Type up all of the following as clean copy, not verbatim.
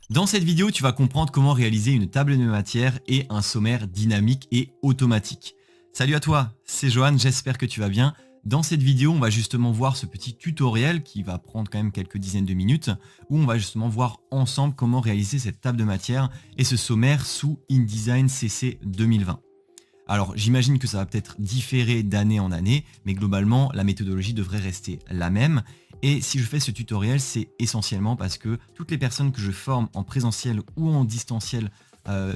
Dans cette vidéo, tu vas comprendre comment réaliser une table de matière et un sommaire dynamique et automatique. Salut à toi, c'est Johan, j'espère que tu vas bien. Dans cette vidéo, on va justement voir ce petit tutoriel qui va prendre quand même quelques dizaines de minutes, où on va justement voir ensemble comment réaliser cette table de matière et ce sommaire sous InDesign CC 2020. Alors j'imagine que ça va peut-être différer d'année en année, mais globalement la méthodologie devrait rester la même. Et si je fais ce tutoriel, c'est essentiellement parce que toutes les personnes que je forme en présentiel ou en distanciel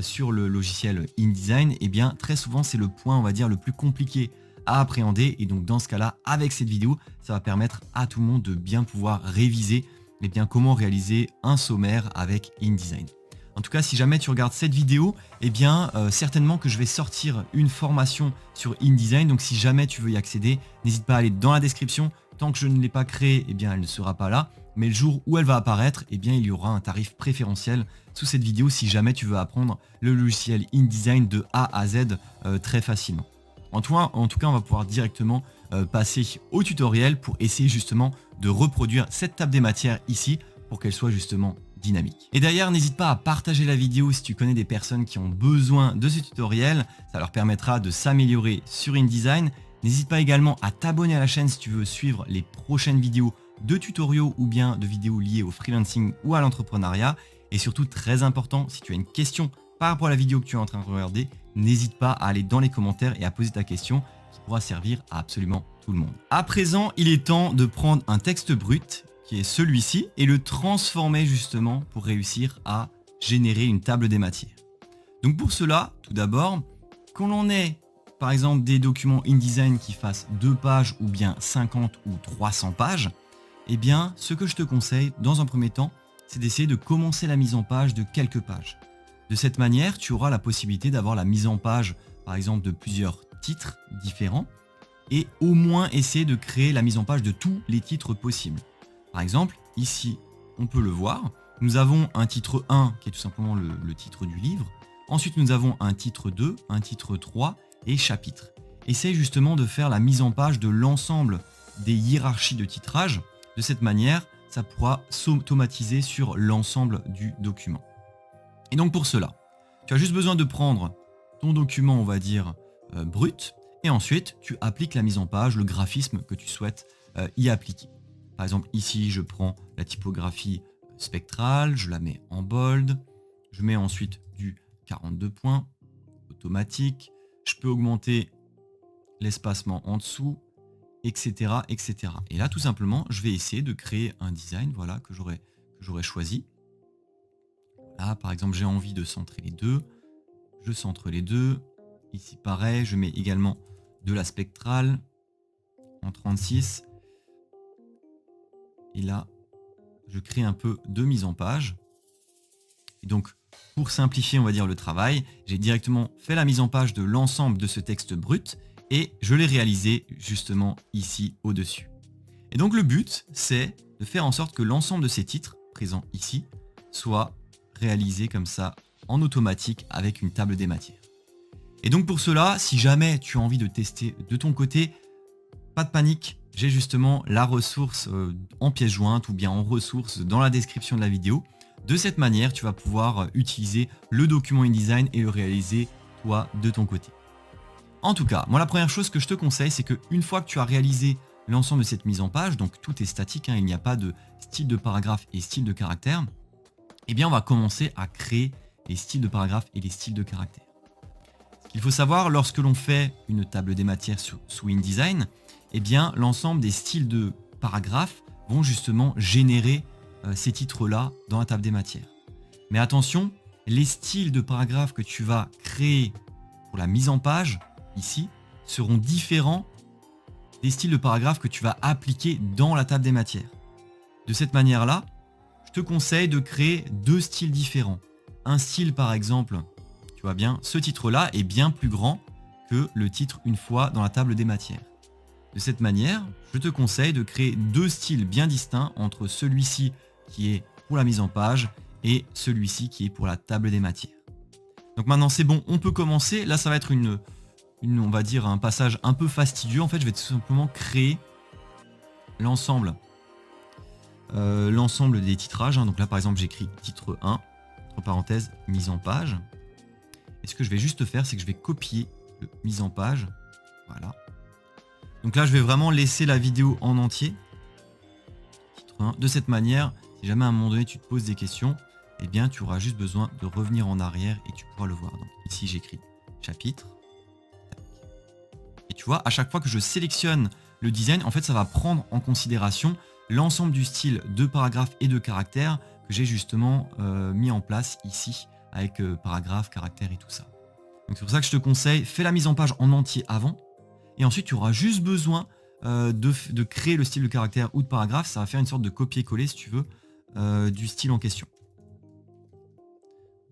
sur le logiciel InDesign, eh bien très souvent c'est le point, on va dire, le plus compliqué à appréhender. Et donc dans ce cas-là, avec cette vidéo, ça va permettre à tout le monde de bien pouvoir réviser comment réaliser un sommaire avec InDesign. En tout cas, si jamais tu regardes cette vidéo, eh bien, certainement que je vais sortir une formation sur InDesign. Donc, si jamais tu veux y accéder, n'hésite pas à aller dans la description. Tant que je ne l'ai pas créée, eh bien, elle ne sera pas là. Mais le jour où elle va apparaître, eh bien, il y aura un tarif préférentiel sous cette vidéo si jamais tu veux apprendre le logiciel InDesign de A à Z très facilement. En tout cas, on va pouvoir directement passer au tutoriel pour essayer justement de reproduire cette table des matières ici pour qu'elle soit justement dynamique. Et d'ailleurs, n'hésite pas à partager la vidéo si tu connais des personnes qui ont besoin de ce tutoriel, ça leur permettra de s'améliorer sur InDesign. N'hésite pas également à t'abonner à la chaîne si tu veux suivre les prochaines vidéos de tutoriaux ou bien de vidéos liées au freelancing ou à l'entrepreneuriat. Et surtout, très important, si tu as une question par rapport à la vidéo que tu es en train de regarder, n'hésite pas à aller dans les commentaires et à poser ta question qui pourra servir à absolument tout le monde. À présent, il est temps de prendre un texte brut qui est celui-ci, et le transformer justement pour réussir à générer une table des matières. Donc pour cela, tout d'abord, quand l'on ait par exemple des documents InDesign qui fassent 2 pages ou bien 50 ou 300 pages, eh bien ce que je te conseille dans un premier temps, c'est d'essayer de commencer la mise en page de quelques pages. De cette manière, tu auras la possibilité d'avoir la mise en page par exemple de plusieurs titres différents et au moins essayer de créer la mise en page de tous les titres possibles. Par exemple, ici, on peut le voir, nous avons un titre 1 qui est tout simplement le titre du livre. Ensuite, nous avons un titre 2, un titre 3 et chapitre. Essaye justement de faire la mise en page de l'ensemble des hiérarchies de titrage. De cette manière, ça pourra s'automatiser sur l'ensemble du document. Et donc pour cela, tu as juste besoin de prendre ton document, on va dire, brut, et ensuite, tu appliques la mise en page, le graphisme que tu souhaites y appliquer. Par exemple, ici, je prends la typographie spectrale, je la mets en bold, je mets ensuite du 42 points, automatique, je peux augmenter l'espacement en dessous, etc., etc. Et là, tout simplement, je vais essayer de créer un design voilà, que j'aurais choisi. Là, par exemple, j'ai envie de centrer les deux, je centre les deux. Ici, pareil, je mets également de la spectrale en 36. Et là, je crée un peu de mise en page. Et donc, pour simplifier, on va dire, le travail, j'ai directement fait la mise en page de l'ensemble de ce texte brut et je l'ai réalisé justement ici au-dessus. Et donc, le but, c'est de faire en sorte que l'ensemble de ces titres présents ici soient réalisés comme ça en automatique avec une table des matières. Et donc, pour cela, si jamais tu as envie de tester de ton côté, pas de panique. J'ai justement la ressource en pièce jointe ou bien en ressource dans la description de la vidéo. De cette manière, tu vas pouvoir utiliser le document InDesign et le réaliser toi de ton côté. En tout cas, moi la première chose que je te conseille, c'est qu'une fois que tu as réalisé l'ensemble de cette mise en page, donc tout est statique, il n'y a pas de style de paragraphe et style de caractère, eh bien on va commencer à créer les styles de paragraphe et les styles de caractère. Il faut savoir, lorsque l'on fait une table des matières sous InDesign, eh bien, l'ensemble des styles de paragraphes vont justement générer ces titres-là dans la table des matières. Mais attention, les styles de paragraphes que tu vas créer pour la mise en page, ici, seront différents des styles de paragraphes que tu vas appliquer dans la table des matières. De cette manière-là, je te conseille de créer 2 styles différents. Un style, par exemple, tu vois bien, ce titre-là est bien plus grand que le titre une fois dans la table des matières. De cette manière, je te conseille de créer 2 styles bien distincts entre celui-ci qui est pour la mise en page et celui-ci qui est pour la table des matières. Donc maintenant c'est bon, on peut commencer. Là ça va être on va dire un passage un peu fastidieux. En fait, je vais tout simplement créer l'ensemble des titrages. Donc là par exemple j'écris titre 1, entre parenthèses, mise en page. Et ce que je vais juste faire, c'est que je vais copier le mise en page. Voilà. Donc là, je vais vraiment laisser la vidéo en entier. Titre 1. De cette manière, si jamais à un moment donné, tu te poses des questions, eh bien, tu auras juste besoin de revenir en arrière et tu pourras le voir. Donc ici, j'écris chapitre. Et tu vois, à chaque fois que je sélectionne le design, en fait, ça va prendre en considération l'ensemble du style de paragraphes et de caractères que j'ai justement mis en place ici avec paragraphes, caractères et tout ça. Donc c'est pour ça que je te conseille, fais la mise en page en entier avant et ensuite tu auras juste besoin de créer le style de caractère ou de paragraphe. Ça va faire une sorte de copier-coller si tu veux du style en question.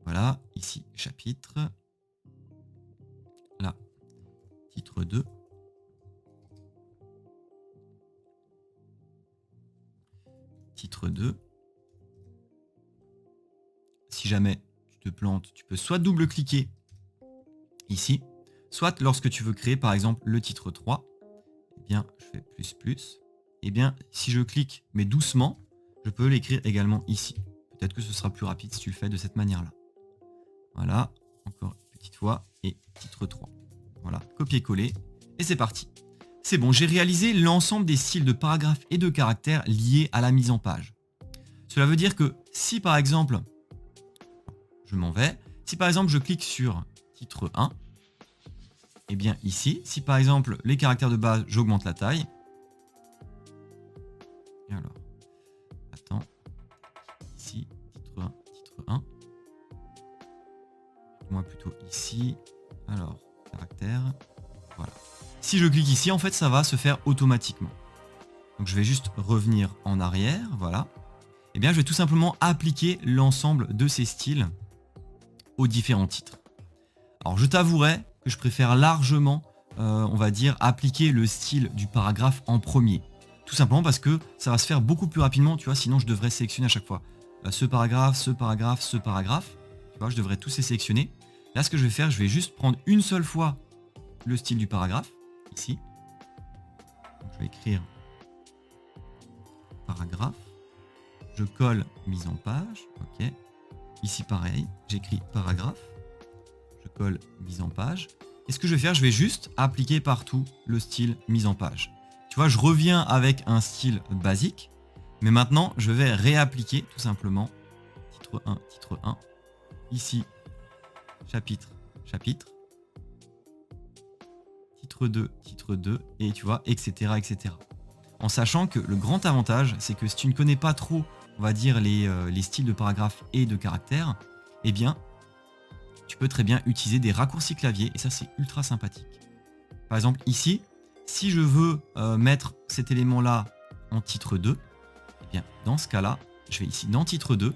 Voilà, ici chapitre, là titre 2. Titre 2. Si jamais tu te plantes, tu peux soit double-cliquer ici, soit lorsque tu veux créer par exemple le titre 3, eh bien je fais plus, eh bien si je clique mais doucement, je peux l'écrire également ici. Peut-être que ce sera plus rapide si tu le fais de cette manière-là. Voilà, encore une petite fois, et titre 3. Voilà, copier-coller, et c'est parti. C'est bon, j'ai réalisé l'ensemble des styles de paragraphes et de caractères liés à la mise en page. Cela veut dire que si par exemple, je m'en vais, si par exemple je clique sur titre 1, et bien ici, si par exemple les caractères de base, j'augmente la taille. Et alors, attends, ici, titre 1. Moi plutôt ici, alors, caractère, voilà. Si je clique ici, en fait, ça va se faire automatiquement. Donc je vais juste revenir en arrière, voilà. Eh bien, je vais tout simplement appliquer l'ensemble de ces styles aux différents titres. Alors, je t'avouerai que je préfère largement, on va dire, appliquer le style du paragraphe en premier. Tout simplement parce que ça va se faire beaucoup plus rapidement, tu vois, sinon je devrais sélectionner à chaque fois ce paragraphe, ce paragraphe, ce paragraphe. Tu vois, je devrais tous les sélectionner. Là, ce que je vais faire, je vais juste prendre une seule fois le style du paragraphe, ici. Donc, je vais écrire paragraphe. Je colle mise en page, ok. Ici pareil, j'écris paragraphe, je colle mise en page. Et ce que je vais faire, je vais juste appliquer partout le style mise en page. Tu vois, je reviens avec un style basique, mais maintenant je vais réappliquer tout simplement titre 1, ici chapitre, titre 2, et tu vois, etc., etc. En sachant que le grand avantage, c'est que si tu ne connais pas trop, on va dire, les styles de paragraphes et de caractères, eh bien, tu peux très bien utiliser des raccourcis clavier, et ça, c'est ultra sympathique. Par exemple, ici, si je veux mettre cet élément-là en titre 2, eh bien, dans ce cas-là, je vais ici dans titre 2,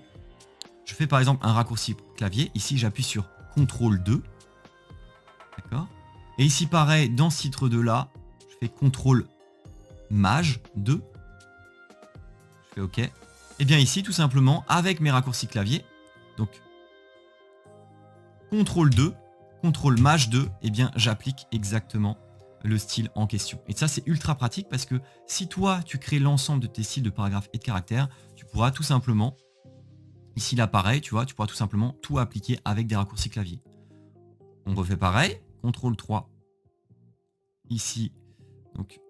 je fais par exemple un raccourci clavier, ici j'appuie sur CTRL 2, d'accord. Et ici pareil, dans ce titre 2 là, je fais CTRL Maj 2, je fais OK. Et bien ici, tout simplement, avec mes raccourcis clavier, donc CTRL 2, CTRL Maj 2, et bien j'applique exactement le style en question. Et ça, c'est ultra pratique parce que si toi, tu crées l'ensemble de tes styles de paragraphes et de caractères, tu pourras tout simplement, ici là pareil, tu vois, tu pourras tout simplement tout appliquer avec des raccourcis clavier. On refait pareil, CTRL 3, ici, donc,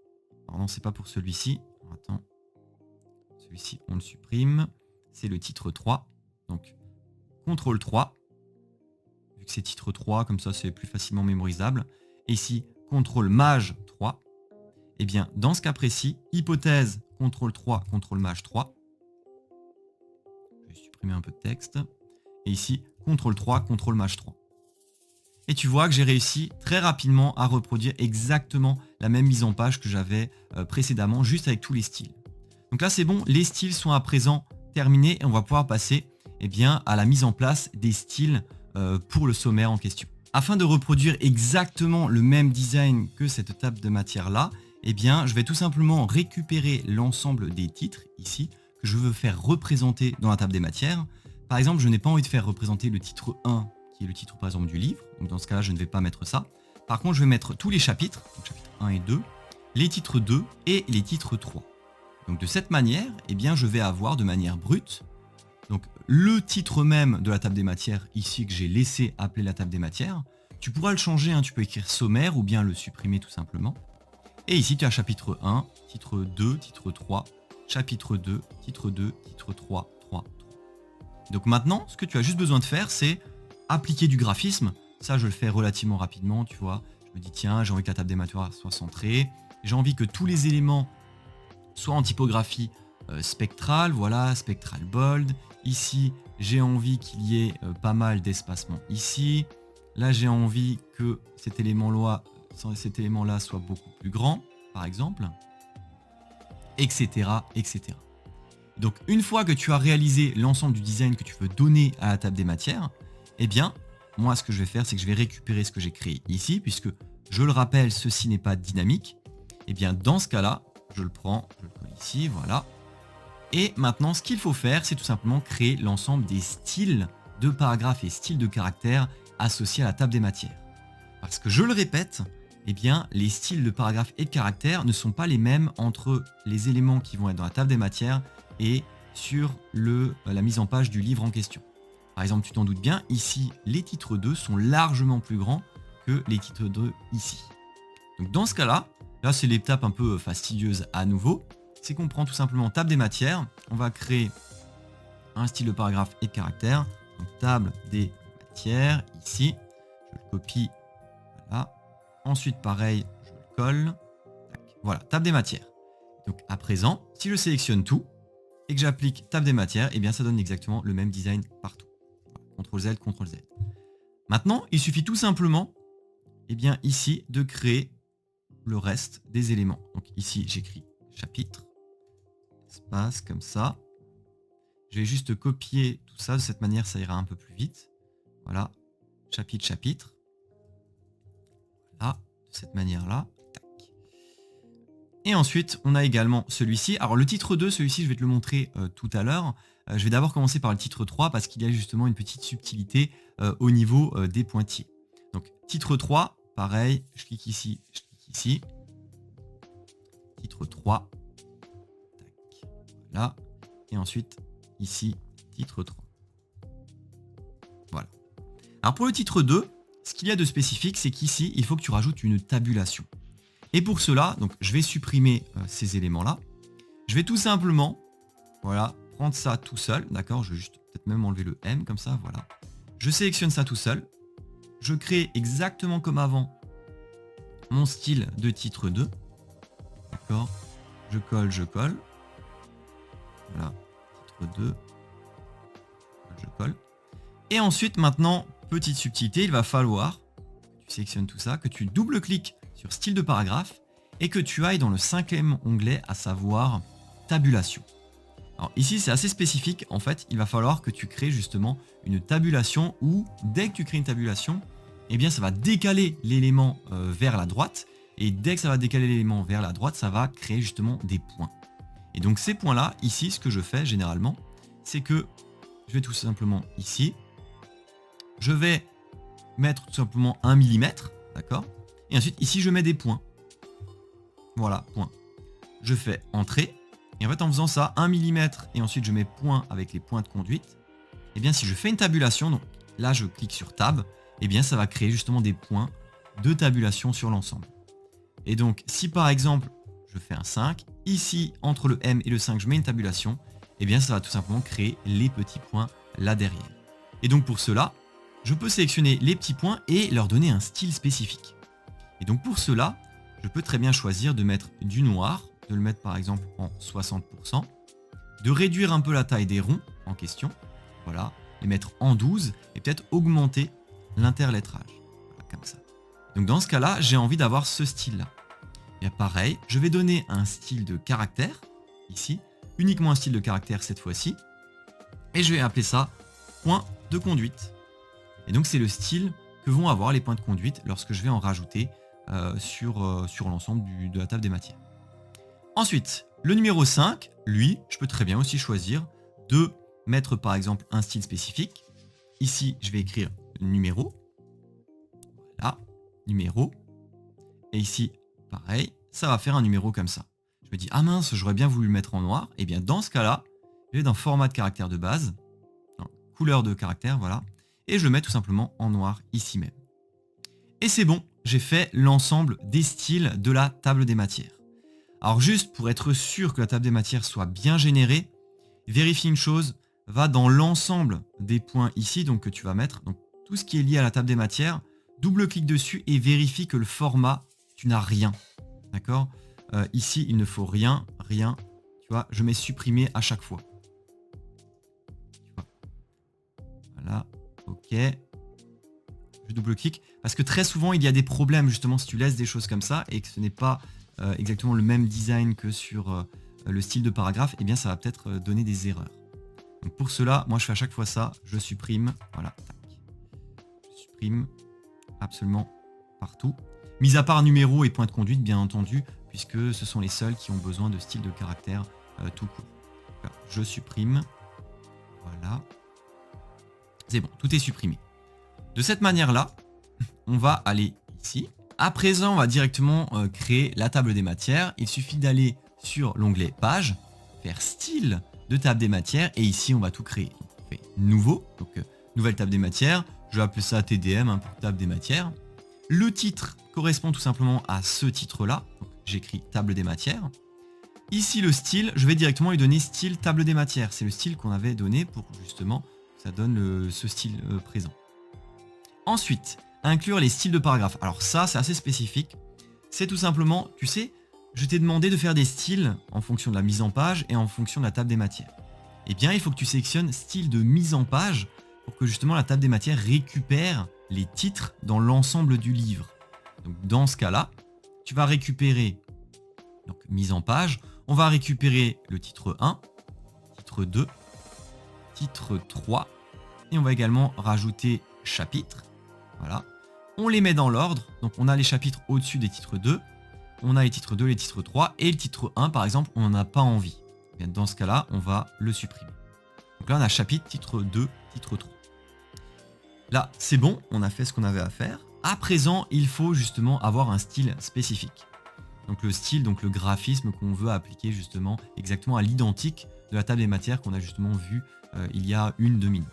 pardon, c'est pas pour celui-ci, attends, celui-ci, on le supprime, c'est le titre 3, donc, CTRL 3, vu que c'est titre 3, comme ça, c'est plus facilement mémorisable, et ici, CTRL Maj 3, et bien, dans ce cas précis, hypothèse, CTRL 3, CTRL Maj 3, je vais supprimer un peu de texte, et ici, CTRL 3, CTRL Maj 3. Et tu vois que j'ai réussi très rapidement à reproduire exactement la même mise en page que j'avais précédemment, juste avec tous les styles. Donc là, c'est bon, les styles sont à présent terminés et on va pouvoir passer à la mise en place des styles pour le sommaire en question. Afin de reproduire exactement le même design que cette table de matière-là, je vais tout simplement récupérer l'ensemble des titres ici que je veux faire représenter dans la table des matières. Par exemple, je n'ai pas envie de faire représenter le titre 1 qui est le titre par exemple du livre, donc dans ce cas là je ne vais pas mettre ça. Par contre je vais mettre tous les chapitres, donc chapitres 1 et 2, les titres 2 et les titres 3. Donc de cette manière, je vais avoir de manière brute donc le titre même de la table des matières, ici que j'ai laissé appeler la table des matières. Tu pourras le changer, hein, tu peux écrire sommaire ou bien le supprimer tout simplement. Et ici, tu as chapitre 1, titre 2, titre 3, chapitre 2, titre 2, titre 3, 3, 3. Donc maintenant, ce que tu as juste besoin de faire, c'est appliquer du graphisme. Ça, je le fais relativement rapidement, tu vois. Je me dis, tiens, j'ai envie que la table des matières soit centrée. J'ai envie que tous les éléments soient en typographie spectrale, voilà, spectral bold. Ici, j'ai envie qu'il y ait pas mal d'espacement ici. Là, j'ai envie que cet élément-là soit beaucoup plus grand, par exemple, etc., etc. Donc, une fois que tu as réalisé l'ensemble du design que tu veux donner à la table des matières, eh bien, moi, ce que je vais faire, c'est que je vais récupérer ce que j'ai créé ici, puisque, je le rappelle, ceci n'est pas dynamique. Eh bien, dans ce cas-là, je le prends, je le colle ici, voilà. Et maintenant, ce qu'il faut faire, c'est tout simplement créer l'ensemble des styles de paragraphes et styles de caractères associés à la table des matières. Parce que, je le répète, eh bien, les styles de paragraphes et de caractères ne sont pas les mêmes entre les éléments qui vont être dans la table des matières et sur la mise en page du livre en question. Par exemple, tu t'en doutes bien, ici, les titres 2 sont largement plus grands que les titres 2 ici. Donc dans ce cas-là, là c'est l'étape un peu fastidieuse à nouveau, c'est qu'on prend tout simplement table des matières, on va créer un style de paragraphe et de caractère, donc table des matières, ici, je le copie, voilà, ensuite pareil, je le colle, tac. Voilà, table des matières. Donc à présent, si je sélectionne tout, et que j'applique table des matières, et bien ça donne exactement le même design partout. Voilà, CTRL Z, CTRL Z. Maintenant, il suffit tout simplement, et bien ici, de créer le reste des éléments. Donc ici, j'écris chapitre, espace, comme ça. Je vais juste copier tout ça, de cette manière, ça ira un peu plus vite. Voilà, chapitre, chapitre. Voilà, de cette manière-là. Et ensuite, on a également celui-ci. Alors le titre 2, celui-ci, je vais te le montrer tout à l'heure. Je vais d'abord commencer par le titre 3 parce qu'il y a justement une petite subtilité au niveau des pointillés. Donc titre 3, pareil, je clique ici, je clique ici. Titre 3. Tac. Voilà. Et ensuite, ici, titre 3. Voilà. Alors pour le titre 2, ce qu'il y a de spécifique, c'est qu'ici, il faut que tu rajoutes une tabulation. Et pour cela, donc, je vais supprimer ces éléments-là. Je vais tout simplement, voilà, prendre ça tout seul, d'accord. Je vais juste peut-être même enlever le M comme ça, voilà. Je sélectionne ça tout seul. Je crée exactement comme avant mon style de titre 2. D'accord. Je colle, je colle. Voilà, titre 2. Je colle. Et ensuite, maintenant, petite subtilité, il va falloir que tu sélectionnes tout ça, que tu double-cliques sur style de paragraphe et que tu ailles dans le 5e onglet, à savoir tabulation. Alors ici, c'est assez spécifique. En fait, il va falloir que tu crées justement une tabulation où, dès que tu crées une tabulation, eh bien, ça va décaler l'élément vers la droite. Et dès que ça va décaler l'élément vers la droite, ça va créer justement des points. Et donc ces points-là, ici, ce que je fais généralement, c'est que je vais tout simplement ici, je vais mettre tout simplement 1 mm, d'accord. Et ensuite, ici, je mets des points. Voilà, point. Je fais entrée. Et en fait, en faisant ça, 1 mm, et ensuite, je mets point avec les points de conduite. Et bien, si je fais une tabulation, donc là, je clique sur Tab, et bien, ça va créer justement des points de tabulation sur l'ensemble. Et donc, si par exemple, je fais un 5, ici, entre le M et le 5, je mets une tabulation, et bien, ça va tout simplement créer les petits points là derrière. Et donc, pour cela, je peux sélectionner les petits points et leur donner un style spécifique. Et donc pour cela, je peux très bien choisir de mettre du noir, de le mettre par exemple en 60%, de réduire un peu la taille des ronds en question, voilà, les mettre en 12 et peut-être augmenter l'interlettrage, voilà, comme ça. Donc dans ce cas-là, j'ai envie d'avoir ce style-là. Et pareil, je vais donner un style de caractère, ici, uniquement un style de caractère cette fois-ci, et je vais appeler ça point de conduite. Et donc c'est le style que vont avoir les points de conduite lorsque je vais en rajouter sur l'ensemble de la table des matières. Ensuite, le numéro 5, lui, je peux très bien aussi choisir de mettre par exemple un style spécifique. Ici, je vais écrire numéro. Voilà, numéro. Et ici, pareil, ça va faire un numéro comme ça. Je me dis, ah mince, j'aurais bien voulu le mettre en noir. Et bien dans ce cas-là, je vais dans format de caractère de base. couleur de caractère, voilà. Et je le mets tout simplement en noir ici même. Et c'est bon, j'ai fait l'ensemble des styles de la table des matières. Alors juste pour être sûr que la table des matières soit bien générée, vérifie une chose, va dans l'ensemble des points ici donc que tu vas mettre, donc tout ce qui est lié à la table des matières, double-clique dessus et vérifie que le format, tu n'as rien. D'accord? Ici, il ne faut rien. Tu vois, je mets supprimer à chaque fois. Tu vois. Voilà, ok. Je double-clique parce que très souvent, il y a des problèmes justement si tu laisses des choses comme ça et que ce n'est pas exactement le même design que sur le style de paragraphe, eh bien ça va peut-être donner des erreurs. Donc pour cela, moi je fais à chaque fois ça, je supprime, voilà, tac. Je supprime absolument partout. Mis à part numéro et point de conduite, bien entendu, puisque ce sont les seuls qui ont besoin de style de caractère tout court. Alors, je supprime, voilà. C'est bon, tout est supprimé. De cette manière-là, on va aller ici. À présent, on va directement créer la table des matières. Il suffit d'aller sur l'onglet Page, faire Style de table des matières, et ici, on va tout créer. On fait Nouveau, donc nouvelle table des matières. Je vais appeler ça TDM pour table des matières. Le titre correspond tout simplement à ce titre-là. J'écris table des matières. Ici, le style, je vais directement lui donner style table des matières. C'est le style qu'on avait donné pour justement que ça donne ce style présent. Ensuite, inclure les styles de paragraphe. Alors ça, c'est assez spécifique. C'est tout simplement, tu sais, je t'ai demandé de faire des styles en fonction de la mise en page et en fonction de la table des matières. Eh bien, il faut que tu sélectionnes style de mise en page pour que justement la table des matières récupère les titres dans l'ensemble du livre. Donc dans ce cas-là, tu vas récupérer donc mise en page, on va récupérer le titre 1, titre 2, titre 3 et on va également rajouter chapitre. Voilà. On les met dans l'ordre, donc on a les chapitres au-dessus des titres 2, on a les titres 2, les titres 3 et le titre 1 par exemple, on n'en a pas envie. Bien, dans ce cas-là, on va le supprimer. Donc là, on a chapitre, titre 2, titre 3. Là, c'est bon, on a fait ce qu'on avait à faire. À présent, il faut justement avoir un style spécifique. Donc le style, donc le graphisme qu'on veut appliquer justement exactement à l'identique de la table des matières qu'on a justement vu il y a 1-2 minutes.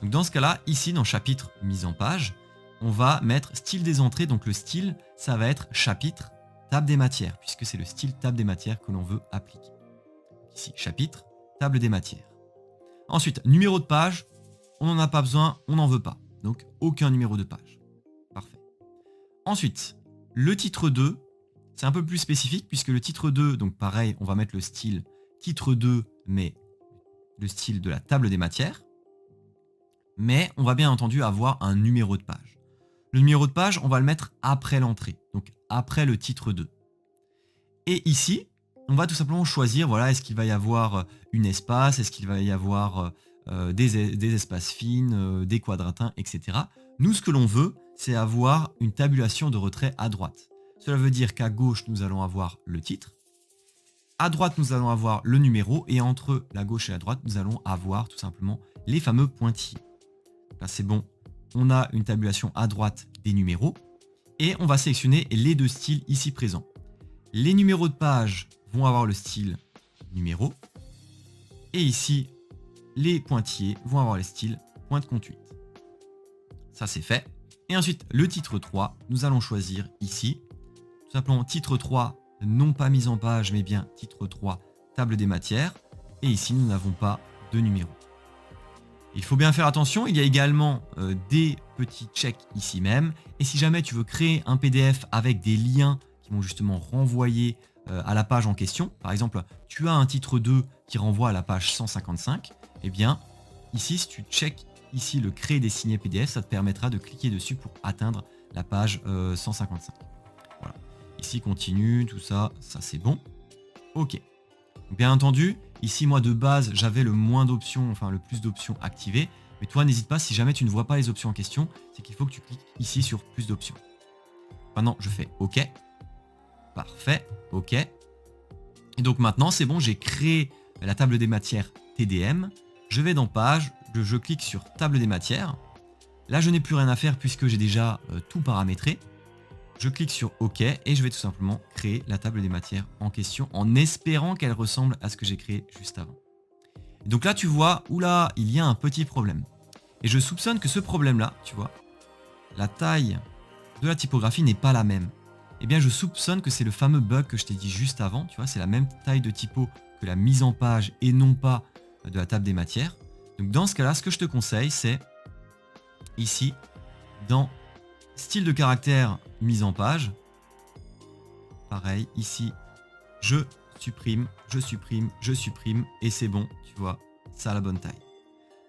Donc dans ce cas-là, ici dans chapitre mise en page, on va mettre style des entrées. Donc le style, ça va être chapitre table des matières, puisque c'est le style table des matières que l'on veut appliquer. Ici, chapitre, table des matières. Ensuite, numéro de page, on n'en a pas besoin, on n'en veut pas. Donc aucun numéro de page. Parfait. Ensuite, le titre 2, c'est un peu plus spécifique puisque le titre 2, donc pareil, on va mettre le style titre 2, mais le style de la table des matières. Mais on va bien entendu avoir un numéro de page. Le numéro de page, on va le mettre après l'entrée, donc après le titre 2. Et ici, on va tout simplement choisir, voilà, est-ce qu'il va y avoir une espace, est-ce qu'il va y avoir des espaces fines, des quadratins, etc. Nous, ce que l'on veut, c'est avoir une tabulation de retrait à droite. Cela veut dire qu'à gauche, nous allons avoir le titre. À droite, nous allons avoir le numéro. Et entre la gauche et la droite, nous allons avoir tout simplement les fameux pointillés. Là, c'est bon. On a une tabulation à droite des numéros. Et on va sélectionner les deux styles ici présents. Les numéros de page vont avoir le style numéro. Et ici, les pointillés vont avoir le style point de conduite. Ça, c'est fait. Et ensuite, le titre 3, nous allons choisir ici. Tout simplement titre 3, non pas mise en page, mais bien titre 3, table des matières. Et ici, nous n'avons pas de numéro. Il faut bien faire attention, il y a également des petits checks ici même. Et si jamais tu veux créer un PDF avec des liens qui vont justement renvoyer à la page en question, par exemple, tu as un titre 2 qui renvoie à la page 155, eh bien, ici, si tu checkes ici le créer des signets PDF, ça te permettra de cliquer dessus pour atteindre la page 155. Voilà. Ici, continue, tout ça, ça c'est bon. Ok. Bien entendu, ici, moi de base, j'avais le moins d'options, enfin le plus d'options activées. Mais toi, n'hésite pas, si jamais tu ne vois pas les options en question, c'est qu'il faut que tu cliques ici sur plus d'options. Maintenant, je fais OK. Parfait, OK. Et donc maintenant, c'est bon, j'ai créé la table des matières TDM. Je vais dans Page, je clique sur Table des matières. Là, je n'ai plus rien à faire puisque j'ai déjà tout paramétré. Je clique sur OK et je vais tout simplement créer la table des matières en question en espérant qu'elle ressemble à ce que j'ai créé juste avant. Et donc là, tu vois, oula, il y a un petit problème. Et je soupçonne que ce problème-là, tu vois, la taille de la typographie n'est pas la même. Eh bien, je soupçonne que c'est le fameux bug que je t'ai dit juste avant, tu vois, c'est la même taille de typo que la mise en page et non pas de la table des matières. Donc dans ce cas-là, ce que je te conseille, c'est ici, dans style de caractère mise en page, pareil, ici, je supprime, et c'est bon, tu vois, ça a la bonne taille.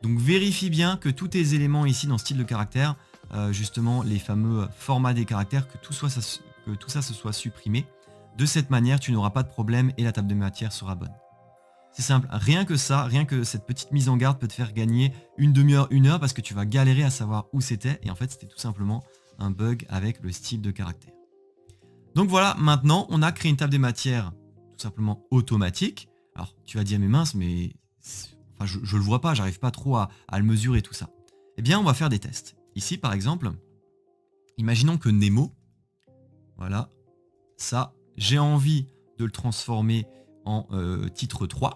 Donc vérifie bien que tous tes éléments ici dans style de caractère, justement les fameux formats des caractères, que tout ça se soit supprimé. De cette manière, tu n'auras pas de problème et la table de matière sera bonne. C'est simple, rien que ça, rien que cette petite mise en garde peut te faire gagner une demi-heure, une heure, parce que tu vas galérer à savoir où c'était, et en fait c'était tout simplement un bug avec le style de caractère. Donc voilà, maintenant on a créé une table des matières tout simplement automatique. Alors tu vas dire mais mince, mais enfin, je le vois pas, j'arrive pas trop à le mesurer tout ça. Eh bien on va faire des tests. Ici par exemple, imaginons que Nemo, voilà, ça, j'ai envie de le transformer en titre 3.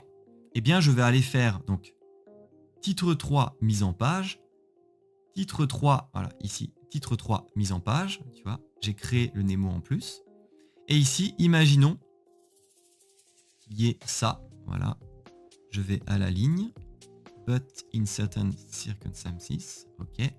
Eh bien, je vais aller faire donc titre 3 mise en page, titre 3, voilà, ici, titre 3 mise en page, tu vois, j'ai créé le Nemo en plus. Et ici, imaginons qu'il y ait ça, voilà, je vais à la ligne, but in certain circumstances, ok.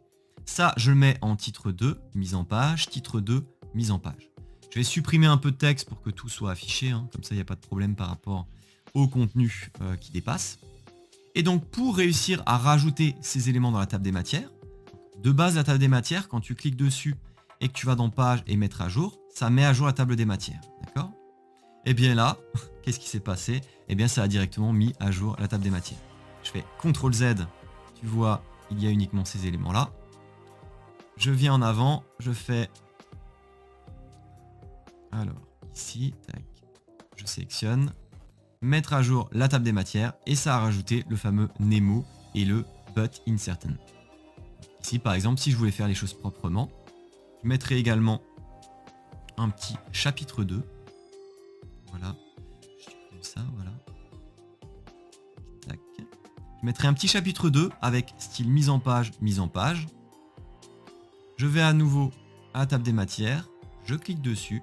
Ça, je le mets en titre 2, mise en page, titre 2, mise en page. Je vais supprimer un peu de texte pour que tout soit affiché, hein, comme ça il n'y a pas de problème par rapport au contenu qui dépasse. Et donc pour réussir à rajouter ces éléments dans la table des matières, de base la table des matières, quand tu cliques dessus et que tu vas dans page et mettre à jour, ça met à jour la table des matières, d'accord? Et bien là, qu'est-ce qui s'est passé? Eh bien ça a directement mis à jour la table des matières. Je fais CTRL Z, tu vois, il y a uniquement ces éléments-là. Je viens en avant, je fais... Alors, ici, tac, je sélectionne, mettre à jour la table des matières, et ça a rajouté le fameux Nemo et le but incertain. Ici, par exemple, si je voulais faire les choses proprement, je mettrai également un petit chapitre 2. Voilà, je supprime ça, voilà. Tac. Je mettrai un petit chapitre 2 avec style mise en page, mise en page. Je vais à nouveau à la table des matières, je clique dessus,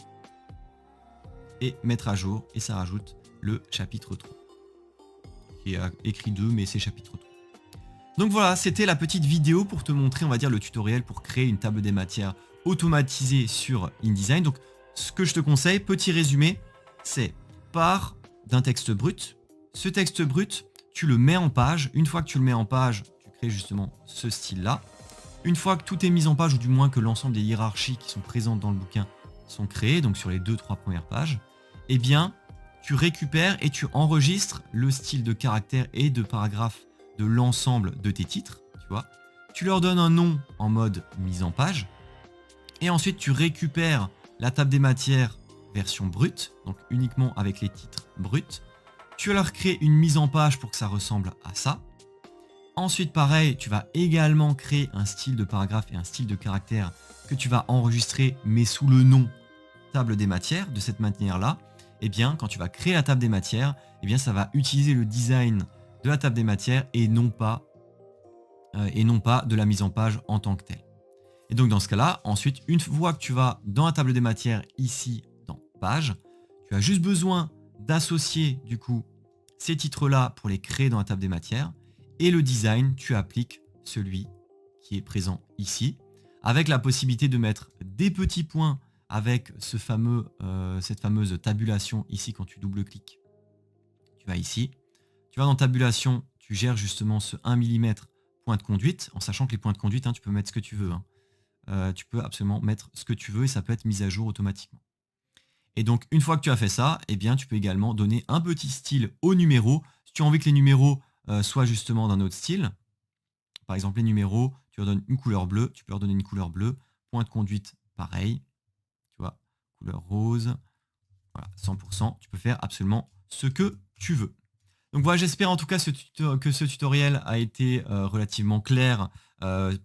et mettre à jour, et ça rajoute le chapitre 3. Qui est écrit 2, mais c'est chapitre 3. Donc voilà, c'était la petite vidéo pour te montrer, on va dire, le tutoriel pour créer une table des matières automatisée sur InDesign. Donc ce que je te conseille, petit résumé, c'est part d'un texte brut. Ce texte brut, tu le mets en page. Une fois que tu le mets en page, tu crées justement ce style-là. Une fois que tout est mis en page, ou du moins que l'ensemble des hiérarchies qui sont présentes dans le bouquin sont créées, donc sur les 2-3 premières pages, eh bien, tu récupères et tu enregistres le style de caractère et de paragraphe de l'ensemble de tes titres, tu vois. Tu leur donnes un nom en mode mise en page, et ensuite tu récupères la table des matières version brute, donc uniquement avec les titres bruts. Tu leur crées une mise en page pour que ça ressemble à ça. Ensuite, pareil, tu vas également créer un style de paragraphe et un style de caractère que tu vas enregistrer, mais sous le nom table des matières. De cette manière-là, eh bien, quand tu vas créer la table des matières, eh bien, ça va utiliser le design de la table des matières et non pas de la mise en page en tant que telle. Et donc, dans ce cas-là, ensuite, une fois que tu vas dans la table des matières, ici, dans page, tu as juste besoin d'associer, du coup, ces titres-là pour les créer dans la table des matières. Et le design, tu appliques celui qui est présent ici, avec la possibilité de mettre des petits points avec cette fameuse tabulation ici quand tu double-cliques. Tu vas ici, tu vas dans tabulation, tu gères justement ce 1 mm point de conduite, en sachant que les points de conduite, hein, tu peux mettre ce que tu veux. Tu peux absolument mettre ce que tu veux et ça peut être mis à jour automatiquement. Et donc, une fois que tu as fait ça, eh bien, tu peux également donner un petit style aux numéros. Si tu as envie que les numéros soient justement d'un autre style, par exemple les numéros, tu leur donnes une couleur bleue, tu peux leur donner une couleur bleue, point de conduite pareil, tu vois, couleur rose, voilà, 100%, tu peux faire absolument ce que tu veux. Donc voilà, j'espère en tout cas que ce tutoriel a été relativement clair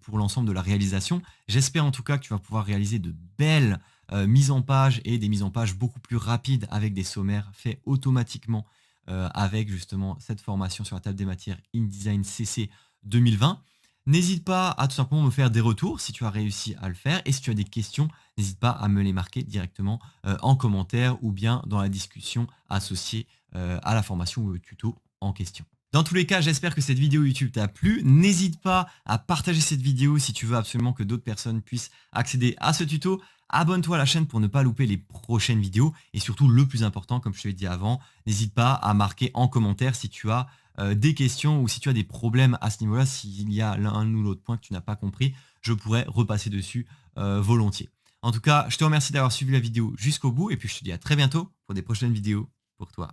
pour l'ensemble de la réalisation. J'espère en tout cas que tu vas pouvoir réaliser de belles mises en page et des mises en page beaucoup plus rapides avec des sommaires faits automatiquement avec justement cette formation sur la table des matières InDesign CC 2020. N'hésite pas à tout simplement me faire des retours si tu as réussi à le faire. Et si tu as des questions, n'hésite pas à me les marquer directement en commentaire ou bien dans la discussion associée à la formation ou au tuto en question. Dans tous les cas, j'espère que cette vidéo YouTube t'a plu. N'hésite pas à partager cette vidéo si tu veux absolument que d'autres personnes puissent accéder à ce tuto. Abonne-toi à la chaîne pour ne pas louper les prochaines vidéos. Et surtout, le plus important, comme je te l'ai dit avant, n'hésite pas à marquer en commentaire si tu as des questions ou si tu as des problèmes à ce niveau-là, s'il y a l'un ou l'autre point que tu n'as pas compris, je pourrais repasser dessus volontiers. En tout cas, je te remercie d'avoir suivi la vidéo jusqu'au bout et puis je te dis à très bientôt pour des prochaines vidéos pour toi.